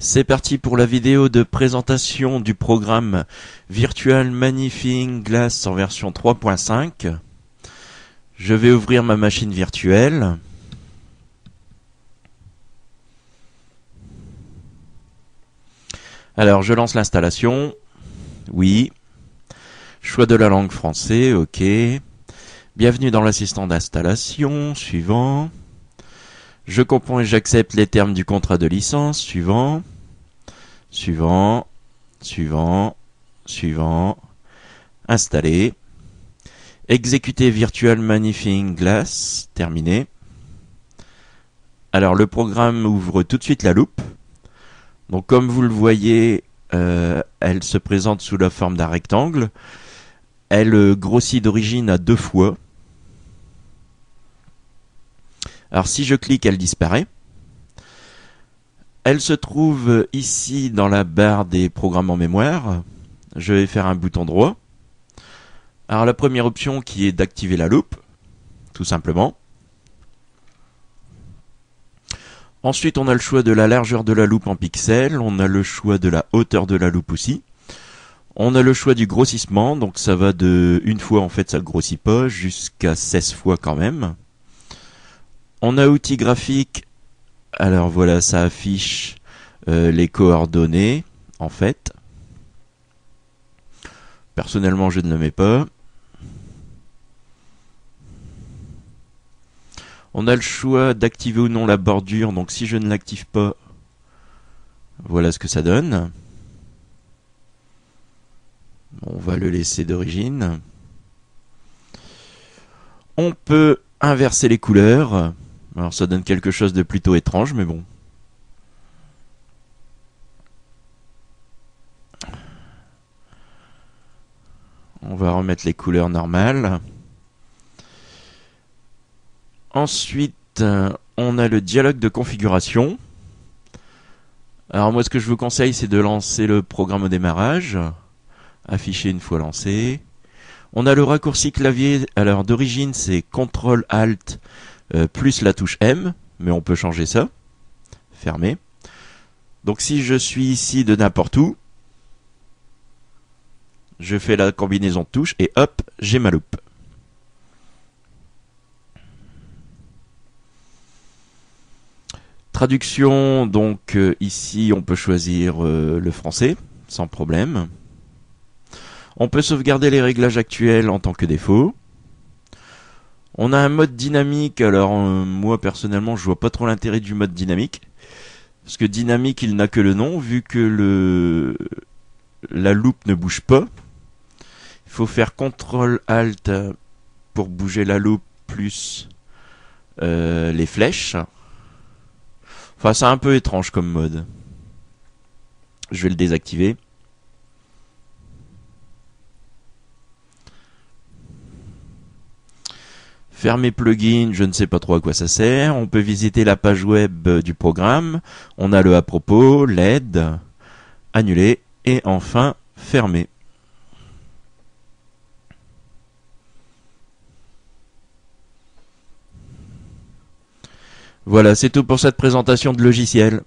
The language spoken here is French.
C'est parti pour la vidéo de présentation du programme Virtual Magnifying Glass en version 3.5. Je vais ouvrir ma machine virtuelle. Alors je lance l'installation. Oui. Choix de la langue français, ok. Bienvenue dans l'assistant d'installation, suivant. Je comprends et j'accepte les termes du contrat de licence, suivant. Suivant. Installer. Exécuter Virtual Magnifying Glass, terminé. Alors le programme ouvre tout de suite la loupe. Donc comme vous le voyez, elle se présente sous la forme d'un rectangle. Elle grossit d'origine à 2 fois. Alors si je clique, elle disparaît. Elle se trouve ici dans la barre des programmes en mémoire. Je vais faire un bouton droit. Alors la première option qui est d'activer la loupe, tout simplement. Ensuite on a le choix de la largeur de la loupe en pixels, on a le choix de la hauteur de la loupe aussi. On a le choix du grossissement, donc ça va de une fois, en fait ça ne grossit pas, jusqu'à 16 fois quand même. On a outils graphiques, alors voilà, ça affiche les coordonnées, en fait. Personnellement, je ne le mets pas. On a le choix d'activer ou non la bordure, donc si je ne l'active pas, voilà ce que ça donne. On va le laisser d'origine. On peut inverser les couleurs. Alors ça donne quelque chose de plutôt étrange, mais bon. On va remettre les couleurs normales. Ensuite, on a le dialogue de configuration. Alors moi, ce que je vous conseille, c'est de lancer le programme au démarrage. Afficher une fois lancé. On a le raccourci clavier. Alors d'origine, c'est CTRL-ALT plus la touche M, mais on peut changer ça. Fermé. Donc si je suis ici de n'importe où, je fais la combinaison de touches et hop, j'ai ma loupe. Traduction, donc ici on peut choisir le français, sans problème. On peut sauvegarder les réglages actuels en tant que défaut. On a un mode dynamique, alors moi personnellement je vois pas trop l'intérêt du mode dynamique. Parce que dynamique il n'a que le nom, vu que la loupe ne bouge pas. Il faut faire CTRL-ALT pour bouger la loupe plus les flèches. Enfin, c'est un peu étrange comme mode. Je vais le désactiver. Fermer plugin, je ne sais pas trop à quoi ça sert. On peut visiter la page web du programme. On a le à propos, l'aide, annuler et enfin fermer. Voilà, c'est tout pour cette présentation de logiciel.